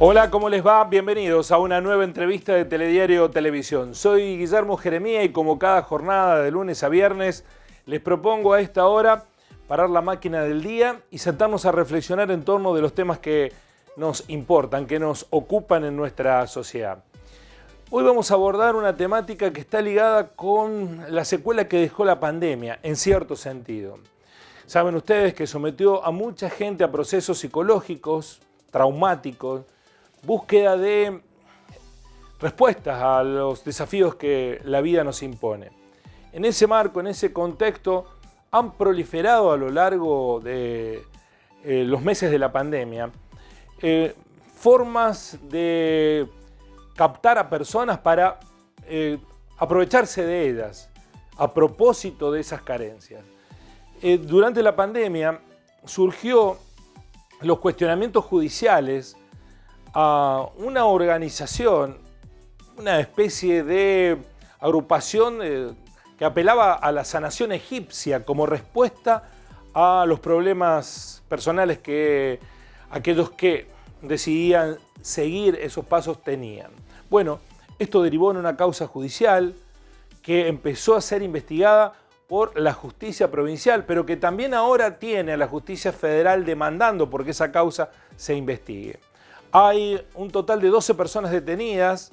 Hola, ¿cómo les va? Bienvenidos a una nueva entrevista de Telediario Televisión. Soy Guillermo Jeremía y como cada jornada de lunes a viernes les propongo a esta hora parar la máquina del día y sentarnos a reflexionar en torno de los temas que nos importan, que nos ocupan en nuestra sociedad. Hoy vamos a abordar una temática que está ligada con la secuela que dejó la pandemia, en cierto sentido. Saben ustedes que sometió a mucha gente a procesos psicológicos, traumáticos, búsqueda de respuestas a los desafíos que la vida nos impone. En ese marco, en ese contexto, han proliferado a lo largo de los meses de la pandemia formas de captar a personas para aprovecharse de ellas, a propósito de esas carencias. Durante la pandemia surgió los cuestionamientos judiciales a una organización, una especie de agrupación que apelaba a la sanación egipcia como respuesta a los problemas personales que aquellos que decidían seguir esos pasos tenían. Bueno, esto derivó en una causa judicial que empezó a ser investigada por la justicia provincial, pero que también ahora tiene a la justicia federal demandando porque esa causa se investigue. Hay un total de 12 personas detenidas.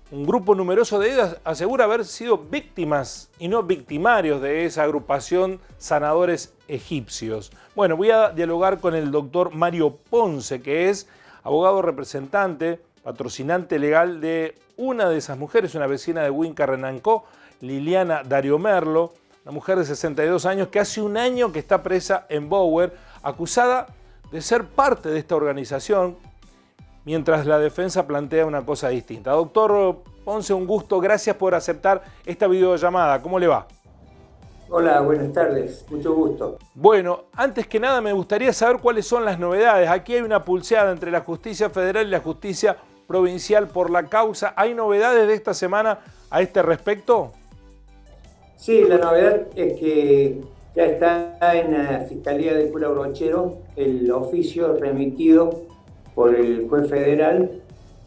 Un grupo numeroso de ellas asegura haber sido víctimas y no victimarios de esa agrupación sanadores egipcios. Bueno, voy a dialogar con el doctor Mario Ponce, que es abogado representante, patrocinante legal de una de esas mujeres, una vecina de Huinca Renancó, Liliana Dario Merlo, una mujer de 62 años que hace un año que está presa en Bower, acusada de ser parte de esta organización, mientras la defensa plantea una cosa distinta. Doctor Ponce, un gusto, gracias por aceptar esta videollamada. ¿Cómo le va? Hola, buenas tardes, mucho gusto. Bueno, antes que nada me gustaría saber cuáles son las novedades. Aquí hay una pulseada entre la justicia federal y la justicia provincial por la causa. ¿Hay novedades de esta semana a este respecto? Sí, la novedad es que ya está en la Fiscalía de Cura Brochero el oficio remitido por el juez federal,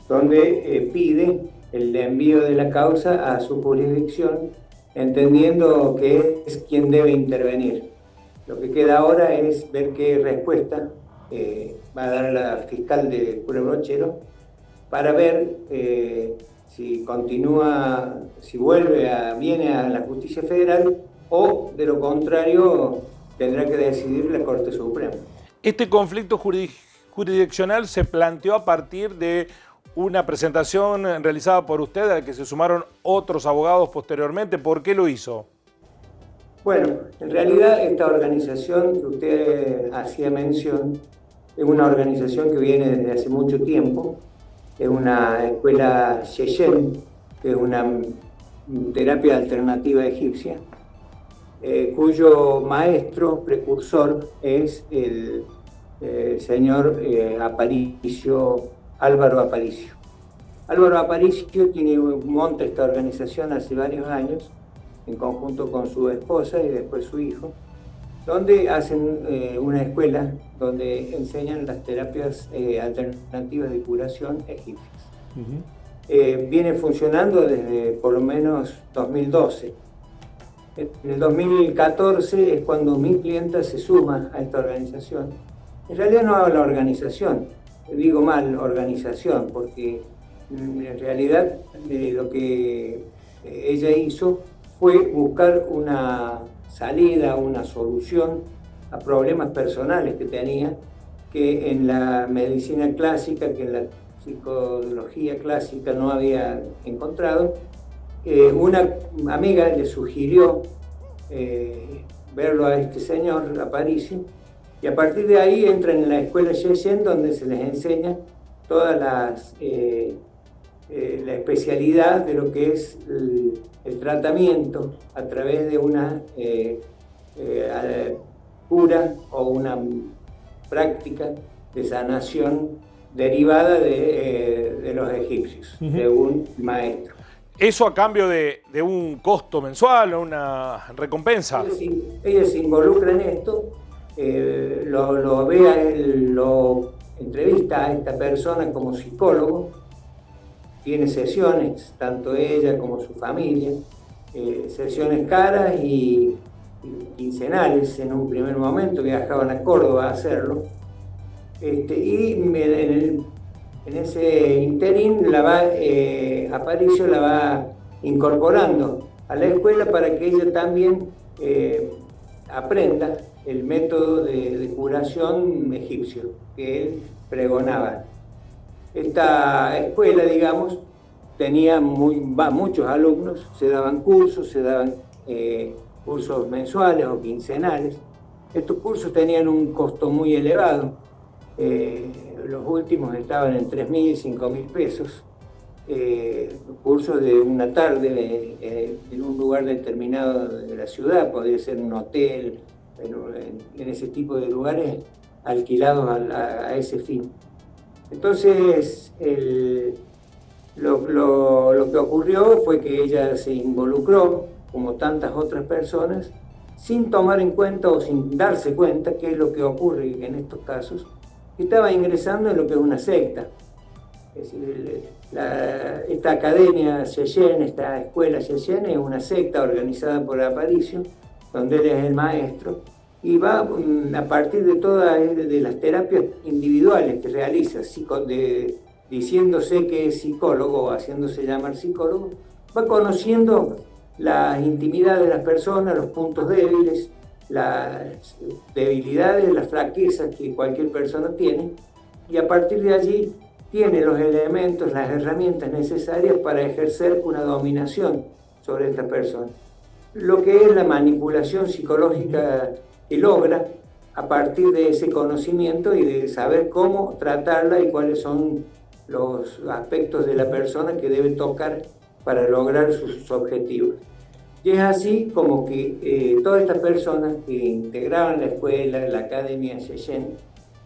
donde pide el envío de la causa a su jurisdicción, entendiendo que es quien debe intervenir. Lo que queda ahora es ver qué respuesta va a dar la fiscal de Cura Brochero para ver si continúa, si viene a la justicia federal o, de lo contrario, tendrá que decidir la Corte Suprema. Este conflicto jurisdiccional se planteó a partir de una presentación realizada por usted, a la que se sumaron otros abogados posteriormente. ¿Por qué lo hizo? Bueno, en realidad esta organización que usted hacía mención es una organización que viene desde hace mucho tiempo. Es una escuela Sheyen, que es una terapia alternativa egipcia, cuyo maestro precursor es el señor Álvaro Aparicio. Álvaro Aparicio monta esta organización hace varios años, en conjunto con su esposa y después su hijo, donde hacen una escuela donde enseñan las terapias alternativas de curación egipcias. Viene funcionando desde por lo menos 2012. En el 2014 es cuando mi clienta se suma a esta organización. En realidad no hablo de organización, digo mal organización, porque en realidad lo que ella hizo fue buscar una salida, una solución a problemas personales que tenía, que en la medicina clásica, que en la psicología clásica no había encontrado. Una amiga le sugirió verlo a este señor Aparicio, y a partir de ahí entran en la escuela Sheyen, donde se les enseña todas la especialidad de lo que es el tratamiento a través de una cura o una práctica de sanación derivada de los egipcios, según el maestro. ¿Eso a cambio de un costo mensual o una recompensa? Ella se involucra en esto, lo ve a él, lo entrevista a esta persona como psicólogo, tiene sesiones, tanto ella como su familia, sesiones caras y quincenales. En un primer momento viajaban a Córdoba a hacerlo, y en ese interín Aparicio la va incorporando a la escuela para que ella también aprenda el método de curación egipcio que él pregonaba. Esta escuela, digamos, tenía muchos alumnos, se daban cursos mensuales o quincenales. Estos cursos tenían un costo muy elevado. Los últimos estaban en 3.000, 5.000 pesos. Cursos de una tarde en un lugar determinado de la ciudad, podría ser un hotel, en ese tipo de lugares alquilados a ese fin. Entonces, lo que ocurrió fue que ella se involucró, como tantas otras personas, sin tomar en cuenta o sin darse cuenta qué es lo que ocurre en estos casos, que estaba ingresando en lo que es una secta. Es decir, esta academia Cheyenne, esta escuela Cheyenne, es una secta organizada por Aparicio, donde él es el maestro, y va a partir de todas de las terapias individuales que realiza, diciéndose que es psicólogo o haciéndose llamar psicólogo, va conociendo las intimidades de las personas, los puntos débiles, las debilidades, las flaquezas que cualquier persona tiene, y a partir de allí tiene los elementos, las herramientas necesarias para ejercer una dominación sobre esta persona. Lo que es la manipulación psicológica que logra a partir de ese conocimiento y de saber cómo tratarla y cuáles son los aspectos de la persona que debe tocar para lograr sus objetivos. Y es así como que todas estas personas que integraban la escuela, la Academia Cheyenne,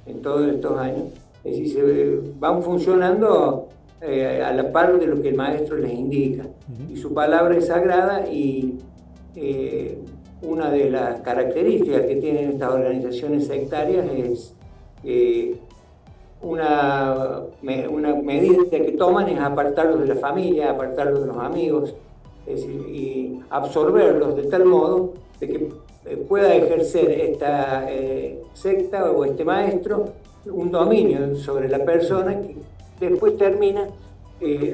en todos estos años, es decir, se van funcionando a la par de lo que el maestro les indica. Y su palabra es sagrada, y una de las características que tienen estas organizaciones sectarias es una medida que toman es apartarlos de la familia, apartarlos de los amigos, es decir, y absorberlos de tal modo de que pueda ejercer esta secta o este maestro un dominio sobre la persona que después termina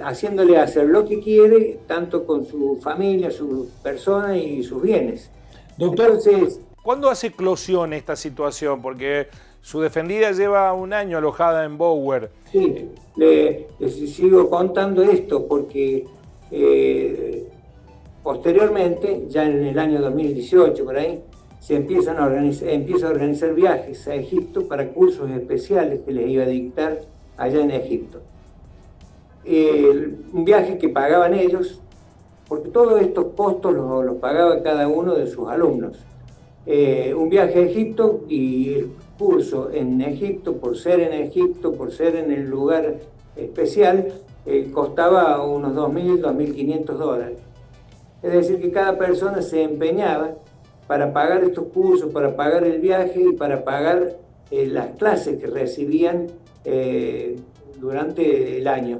haciéndole hacer lo que quiere, tanto con su familia, su persona y sus bienes. Doctor, entonces, ¿cuándo hace eclosión esta situación? Porque su defendida lleva un año alojada en Bower. Sí, les sigo contando esto porque posteriormente, ya en el año 2018 por ahí, empieza a organizar viajes a Egipto para cursos especiales que les iba a dictar allá en Egipto. Un viaje que pagaban ellos, porque todos estos costos los pagaba cada uno de sus alumnos. Un viaje a Egipto y el curso en Egipto, por ser en Egipto, por ser en el lugar especial, costaba unos $2.000, $2.500. Es decir, que cada persona se empeñaba para pagar estos cursos, para pagar el viaje y para pagar las clases que recibían durante el año.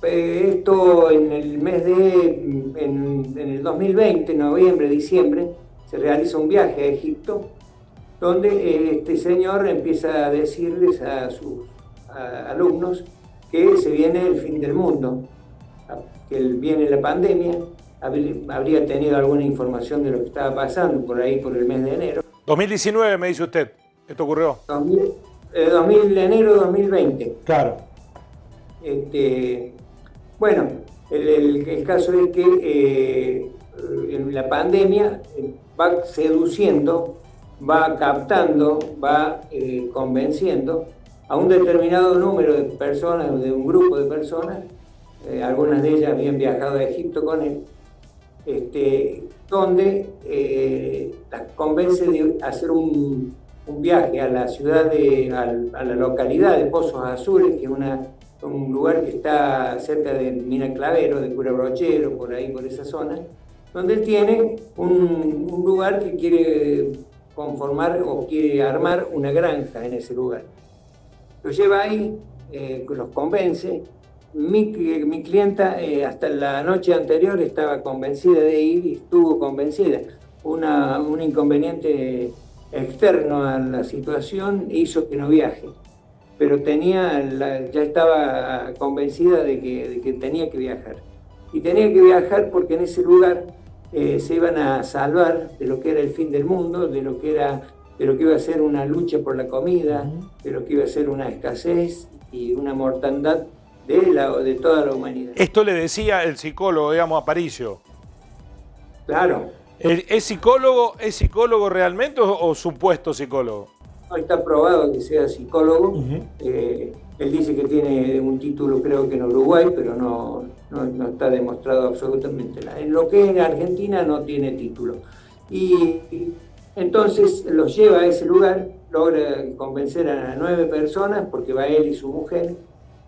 Esto en el mes en el 2020, noviembre, diciembre, se realiza un viaje a Egipto, donde este señor empieza a decirles a sus alumnos que se viene el fin del mundo, que viene la pandemia. Habría tenido alguna información de lo que estaba pasando por ahí por el mes de enero. 2019 me dice usted, esto ocurrió. 2000 enero de 2020. Claro. Bueno, el caso es que la pandemia va seduciendo, va captando, va convenciendo a un determinado número de personas, de un grupo de personas, algunas de ellas habían viajado a Egipto con él, donde las convence de hacer un viaje a la ciudad, a la localidad de Pozos Azules, que es un lugar que está cerca de Mina Clavero, de Cura Brochero, por ahí, por esa zona, donde él tiene un lugar que quiere conformar o quiere armar una granja en ese lugar. Los lleva ahí, los convence. Mi clienta hasta la noche anterior estaba convencida de ir y estuvo convencida. Un inconveniente externo a la situación hizo que no viaje, pero ya estaba convencida de que tenía que viajar. Y tenía que viajar porque en ese lugar se iban a salvar de lo que era el fin del mundo, de lo que iba a ser una lucha por la comida, de lo que iba a ser una escasez y una mortandad de toda la humanidad. Esto le decía el psicólogo, digamos, Aparicio. Claro. ¿Es psicólogo realmente o supuesto psicólogo? No está probado que sea psicólogo. Él dice que tiene un título, creo que en Uruguay, pero no está demostrado absolutamente nada. En lo que es en Argentina no tiene título. Y entonces los lleva a ese lugar, logra convencer a 9 personas, porque va él y su mujer,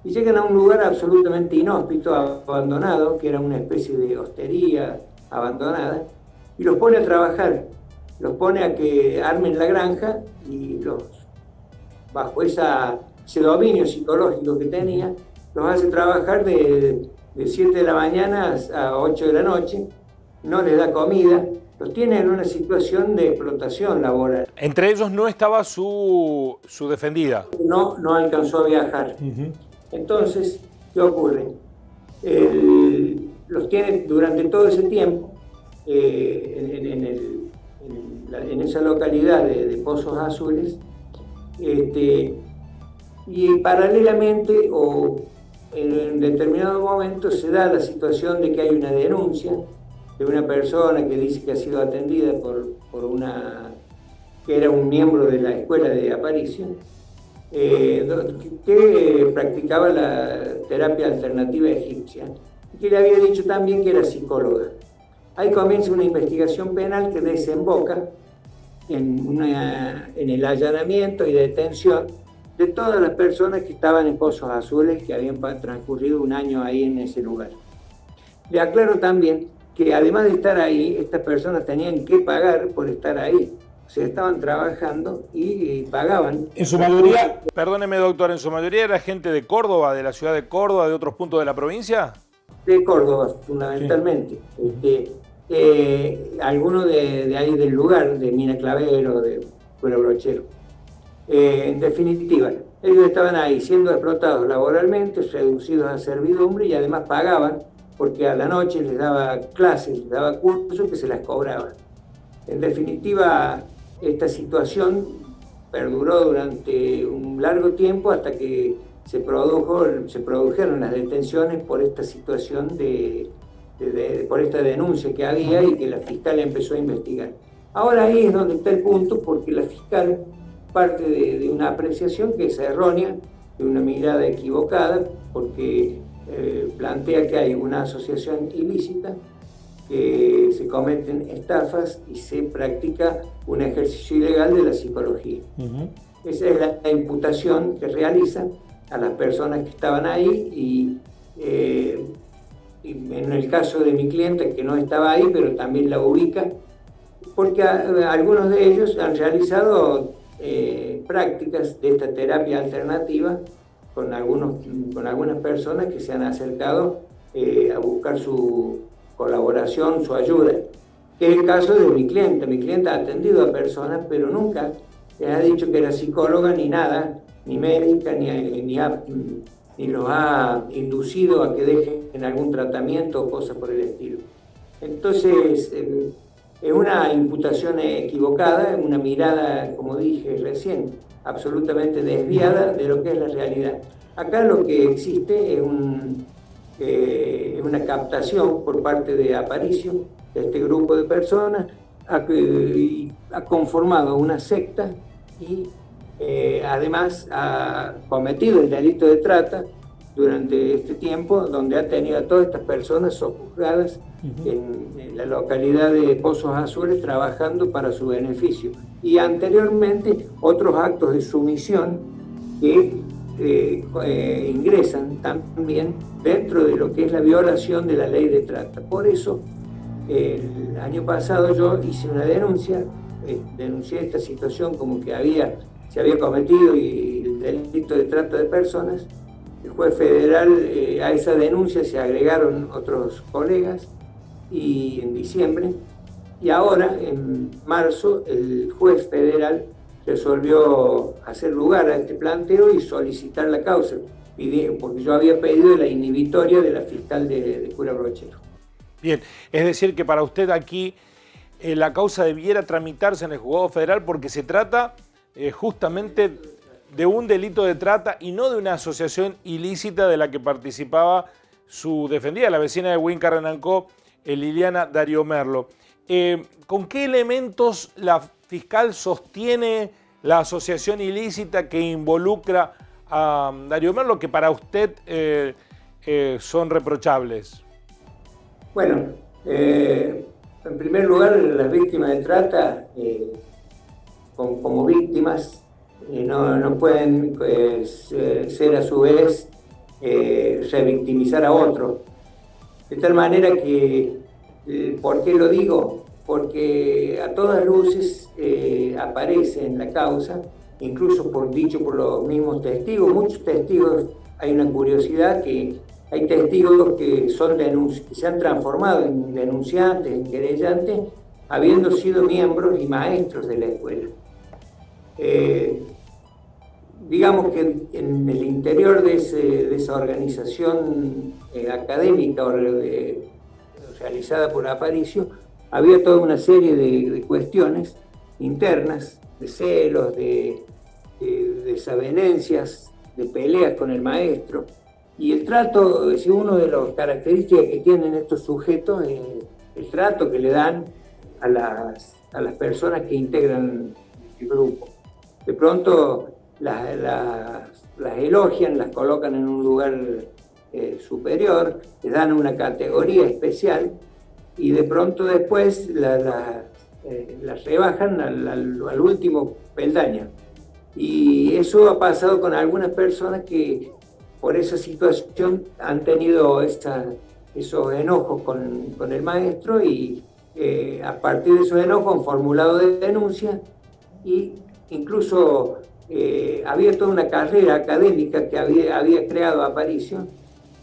y llegan a un lugar absolutamente inhóspito, abandonado, que era una especie de hostería abandonada, y los pone a trabajar, los pone a que armen la granja y bajo ese dominio psicológico que tenía, los hace trabajar de 7 de la mañana a 8 de la noche, no les da comida, los tiene en una situación de explotación laboral. Entre ellos no estaba su defendida. No alcanzó a viajar. Entonces, ¿qué ocurre? Los tiene durante todo ese tiempo en esa localidad de Pozos Azules, y paralelamente o en determinado momento se da la situación de que hay una denuncia de una persona que dice que ha sido atendida que era un miembro de la escuela de Aparicio, que practicaba la terapia alternativa egipcia, y que le había dicho también que era psicóloga. Ahí comienza una investigación penal que desemboca en el allanamiento y detención de todas las personas que estaban en Pozos Azules, que habían transcurrido un año ahí en ese lugar. Le aclaro también que además de estar ahí, estas personas tenían que pagar por estar ahí. O sea, estaban trabajando y pagaban. En su mayoría, perdóneme doctor, ¿en su mayoría era gente de Córdoba, de la ciudad de Córdoba, de otros puntos de la provincia? De Córdoba, fundamentalmente. Sí. Algunos de ahí del lugar, de Mina Clavero, de Pueblo Brochero. En definitiva, ellos estaban ahí siendo explotados laboralmente, reducidos a servidumbre y además pagaban porque a la noche les daba clases, les daba cursos que se las cobraban. En definitiva, esta situación perduró durante un largo tiempo hasta que se produjeron las detenciones por esta situación por esta denuncia que había y que la fiscal empezó a investigar. Ahora ahí es donde está el punto, porque la fiscal parte de una apreciación que es errónea, de una mirada equivocada, porque plantea que hay una asociación ilícita, que se cometen estafas y se practica un ejercicio ilegal de la psicología. Esa es la imputación que realizan a las personas que estaban ahí y en el caso de mi cliente, que no estaba ahí, pero también la ubica, porque algunos de ellos han realizado prácticas de esta terapia alternativa con algunas personas que se han acercado a buscar su colaboración, su ayuda, que es el caso de mi cliente. Mi cliente ha atendido a personas, pero nunca les ha dicho que era psicóloga ni nada, ni médica, ni los ha inducido a que dejen algún tratamiento o cosas por el estilo. Entonces, es una imputación equivocada, una mirada, como dije recién, absolutamente desviada de lo que es la realidad. Acá lo que existe es una captación por parte de Aparicio, de este grupo de personas, ha conformado una secta y además ha cometido el delito de trata durante este tiempo, donde ha tenido a todas estas personas sojuzgadas en la localidad de Pozos Azules trabajando para su beneficio. Y anteriormente otros actos de sumisión que ingresan también dentro de lo que es la violación de la ley de trata. Por eso, el año pasado yo hice una denuncia denuncié esta situación como que se había cometido el delito de trata de personas. El juez federal, a esa denuncia se agregaron otros colegas y en diciembre, y ahora en marzo el juez federal resolvió hacer lugar a este planteo y solicitar la causa, porque yo había pedido la inhibitoria de la fiscal de Cura Brochero. Bien, es decir que para usted aquí la causa debiera tramitarse en el juzgado federal porque se trata justamente de un delito de trata y no de una asociación ilícita de la que participaba su defendida, la vecina de Huinca-Renancó, Liliana Darío Merlo. ¿Con qué elementos la fiscal sostiene la asociación ilícita que involucra a Darío Merlo, que para usted son reprochables? Bueno, en primer lugar, las víctimas de trata, como víctimas, no pueden ser a su vez revictimizar a otro. De tal manera que, ¿por qué lo digo? Porque a todas luces aparece en la causa, incluso dicho por los mismos testigos, muchos testigos. Hay una curiosidad que hay testigos que se han transformado en denunciantes, en querellantes, habiendo sido miembros y maestros de la escuela. Digamos que en el interior de esa organización académica realizada por Aparicio, había toda una serie de cuestiones internas, de celos, de desavenencias, de peleas con el maestro. Y el trato, es una de las características que tienen estos sujetos, el trato que le dan a las personas que integran el grupo. De pronto las elogian, las colocan en un lugar superior, les dan una categoría especial y de pronto después las rebajan al último peldaño. Y eso ha pasado con algunas personas que por esa situación han tenido esos enojos con el maestro y a partir de esos enojos han formulado denuncias y incluso había toda una carrera académica que había creado Aparicio,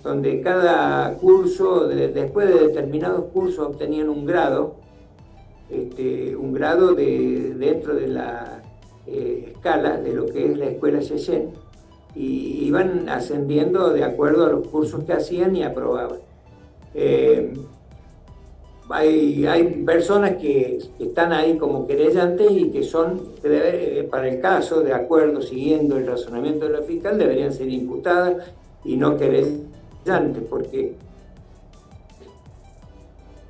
donde cada curso, después de determinados cursos, obtenían un grado dentro de la escala de lo que es la escuela Cheyenne, y iban ascendiendo de acuerdo a los cursos que hacían y aprobaban. Hay personas que están ahí como querellantes y que para el caso, de acuerdo, siguiendo el razonamiento de la fiscal, deberían ser imputadas y no querellantes, porque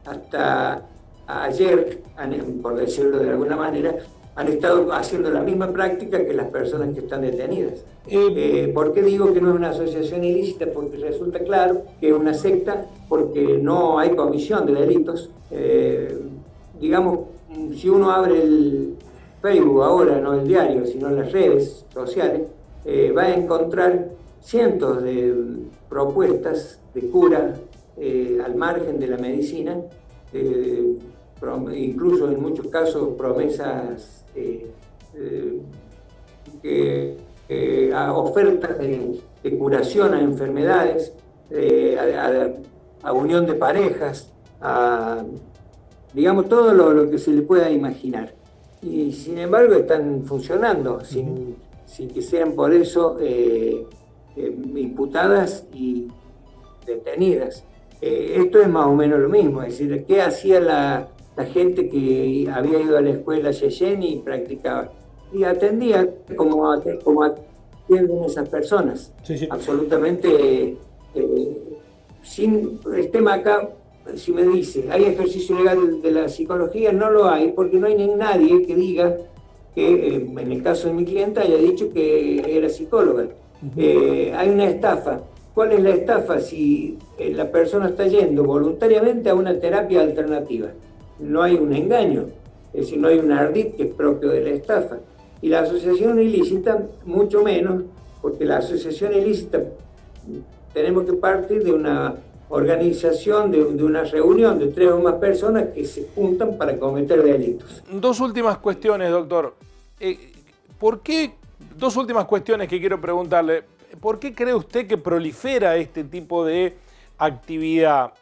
hasta ayer, por decirlo de alguna manera, han estado haciendo la misma práctica que las personas que están detenidas. ¿Por qué digo que no es una asociación ilícita? Porque resulta claro que es una secta, porque no hay comisión de delitos. Digamos, si uno abre el Facebook ahora, no el diario, sino las redes sociales, va a encontrar cientos de propuestas de cura al margen de la medicina, incluso en muchos casos promesas a ofertas de curación a enfermedades, a unión de parejas, digamos todo lo que se le pueda imaginar. Y sin embargo están funcionando sin que sean por eso imputadas y detenidas. Esto es más o menos lo mismo, es decir, ¿qué hacía la gente que había ido a la escuela Cheyenne y practicaba? Y atendía como atienden esas personas. Sí. Absolutamente sin el tema acá. Si me dice, ¿hay ejercicio legal de la psicología? No lo hay, porque no hay nadie que diga que, en el caso de mi clienta, haya dicho que era psicóloga. Hay una estafa. ¿Cuál es la estafa? Si la persona está yendo voluntariamente a una terapia alternativa. No hay un engaño, es decir, no hay un ardid que es propio de la estafa. Y la asociación ilícita, mucho menos, porque la asociación ilícita tenemos que partir de una organización de una reunión de 3 o más personas que se juntan para cometer delitos. Dos últimas cuestiones, doctor. Dos últimas cuestiones que quiero preguntarle. ¿Por qué cree usted que prolifera este tipo de actividad?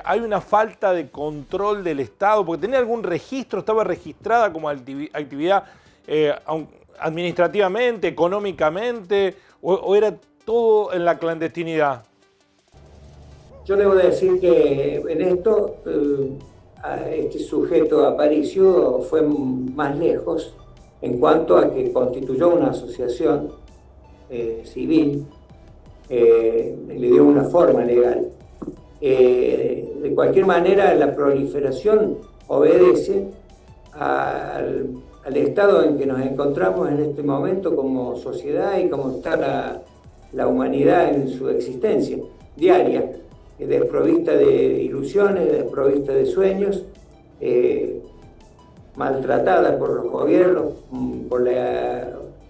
¿Hay una falta de control del Estado? Porque tenía algún registro, estaba registrada como actividad administrativamente, económicamente, o era todo en la clandestinidad. Yo le voy a decir que en esto este sujeto Aparicio fue más lejos en cuanto a que constituyó una asociación civil, le dio una forma legal. De cualquier manera, la proliferación obedece al estado en que nos encontramos en este momento como sociedad y como está la humanidad en su existencia diaria, desprovista de ilusiones, desprovista de sueños, maltratada por los gobiernos, por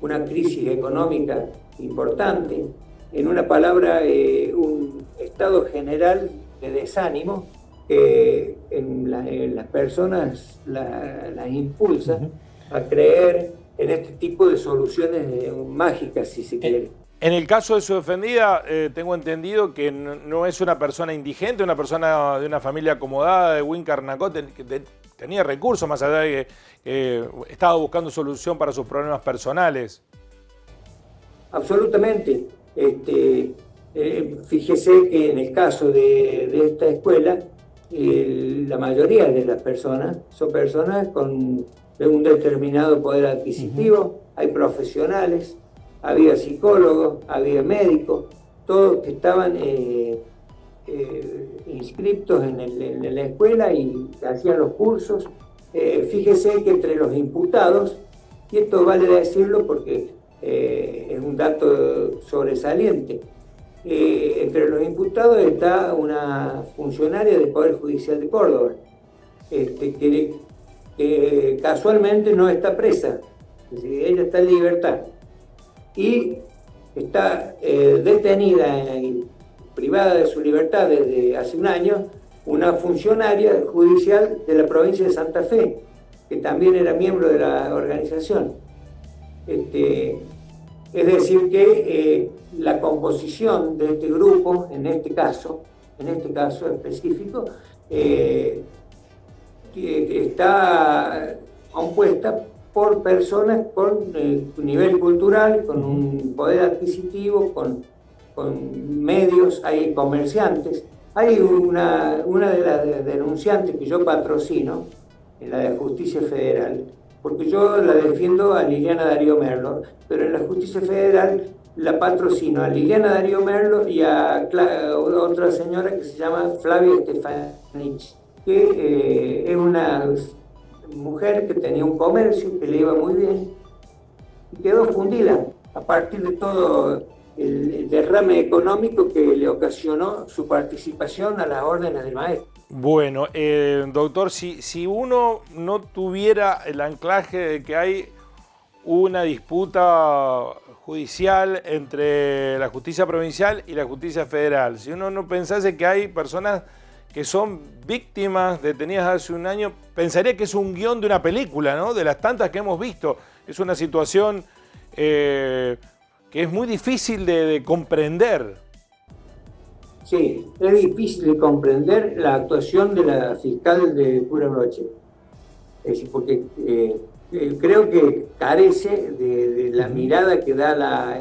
una crisis económica importante. En una palabra, un estado general de desánimo que en las personas las impulsa a creer en este tipo de soluciones mágicas, si se quiere. En el caso de su defendida, tengo entendido que no es una persona indigente, una persona de una familia acomodada de Wincarnacó, que tenía recursos, más allá de que estaba buscando solución para sus problemas personales. Absolutamente. Fíjese que en el caso de esta escuela, la mayoría de las personas son personas de un determinado poder adquisitivo, hay profesionales, había psicólogos, había médicos, todos que estaban inscriptos en la escuela y hacían los cursos. Fíjese que entre los imputados, y esto vale decirlo porque es un dato sobresaliente, entre los imputados está una funcionaria del Poder Judicial de Córdoba, que casualmente no está presa, es decir, ella está en libertad. Y está detenida y privada de su libertad desde hace un año una funcionaria judicial de la provincia de Santa Fe, que también era miembro de la organización. Es decir que la composición de este grupo, en este caso específico, que está compuesta por personas con nivel cultural, con un poder adquisitivo, con medios, hay comerciantes. Hay una de las denunciantes que yo patrocino, en la de Justicia Federal, porque yo la defiendo a Liliana Darío Merlo, pero en la Justicia Federal la patrocino a Liliana Darío Merlo y a otra señora que se llama Flavia Stefanich, que es una mujer que tenía un comercio que le iba muy bien y quedó fundida a partir de todo el derrame económico que le ocasionó su participación a las órdenes del maestro. Bueno, doctor, si uno no tuviera el anclaje de que hay una disputa judicial entre la justicia provincial y la justicia federal, si uno no pensase que hay personas que son víctimas detenidas hace un año, pensaría que es un guión de una película, ¿no? De las tantas que hemos visto. Es una situación que es muy difícil de comprender. Sí, es difícil de comprender la actuación de la fiscal de Pura Broche. Es decir, porque creo que carece de la mirada que da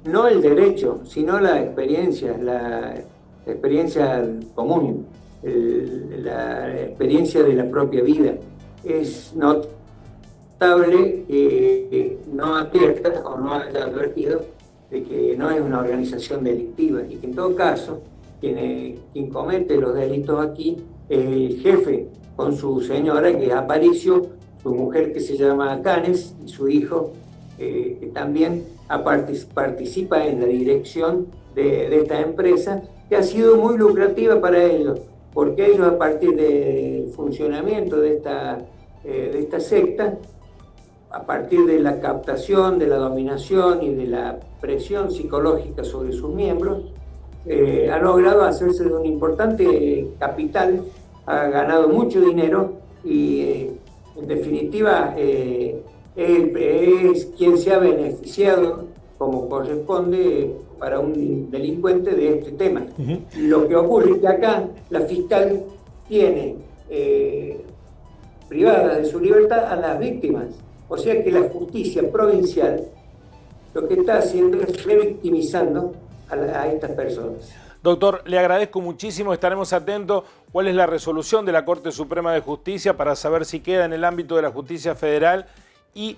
no el derecho, sino la experiencia común, la experiencia de la propia vida. Es notable que no advierta o no haya advertido de que no es una organización delictiva y que en todo caso quien comete los delitos aquí es el jefe con su señora, que es Aparicio, su mujer que se llama Canes y su hijo que también participa en la dirección de esta empresa, que ha sido muy lucrativa para ellos, porque ellos, a partir del funcionamiento de esta secta, a partir de la captación, de la dominación y de la presión psicológica sobre sus miembros, ha logrado hacerse de un importante capital, ha ganado mucho dinero y en definitiva es quien se ha beneficiado como corresponde para un delincuente de este tema. Lo que ocurre es que acá la fiscal tiene privadas de su libertad a las víctimas. O sea que la justicia provincial lo que está haciendo es revictimizando a estas personas. Doctor, le agradezco muchísimo, estaremos atentos cuál es la resolución de la Corte Suprema de Justicia para saber si queda en el ámbito de la justicia federal y,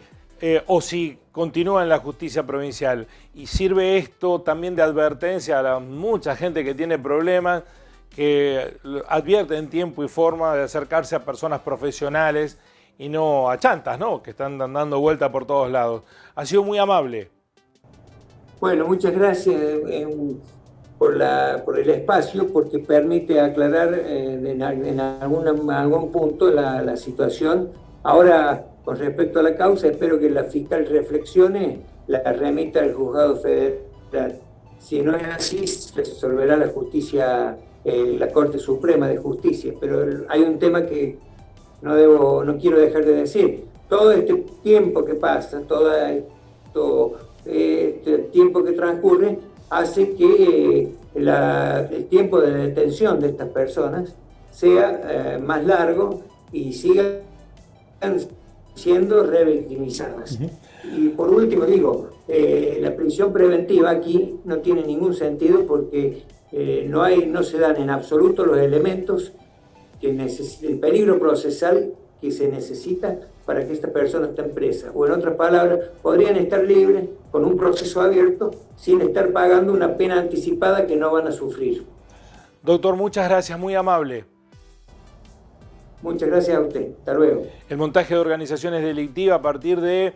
o si continúa en la justicia provincial. Y sirve esto también de advertencia a mucha gente que tiene problemas, que advierte en tiempo y forma de acercarse a personas profesionales y no a chantas, ¿no?, que están dando vuelta por todos lados. Ha sido muy amable. Bueno, muchas gracias por el espacio, porque permite aclarar en algún punto la situación. Ahora, con respecto a la causa, espero que la fiscal reflexione, la remita al juzgado federal. Si no es así, resolverá la justicia, la Corte Suprema de Justicia. Pero hay un tema que no quiero dejar de decir. Todo este tiempo que pasa, todo este tiempo que transcurre, hace que el tiempo de detención de estas personas sea más largo y sigan siendo revictimizadas. Y por último digo, la prisión preventiva aquí no tiene ningún sentido porque no se dan en absoluto los elementos el peligro procesal que se necesita para que esta persona esté presa. O en otras palabras, podrían estar libres con un proceso abierto sin estar pagando una pena anticipada que no van a sufrir. Doctor, muchas gracias, muy amable. Muchas gracias a usted. Hasta luego. El montaje de organizaciones delictivas a partir de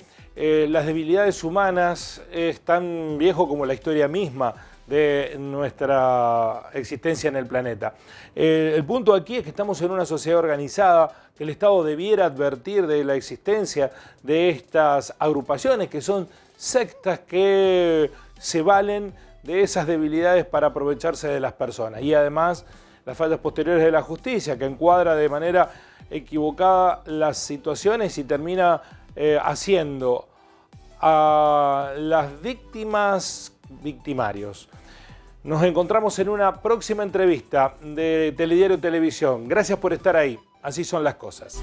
las debilidades humanas es tan viejo como la historia misma de nuestra existencia en el planeta. El punto aquí es que estamos en una sociedad organizada, que el Estado debiera advertir de la existencia de estas agrupaciones que son sectas que se valen de esas debilidades para aprovecharse de las personas. Y además las fallas posteriores de la justicia, que encuadra de manera equivocada las situaciones y termina haciendo a las víctimas victimarios. Nos encontramos en una próxima entrevista de Telediario Televisión. Gracias por estar ahí. Así son las cosas.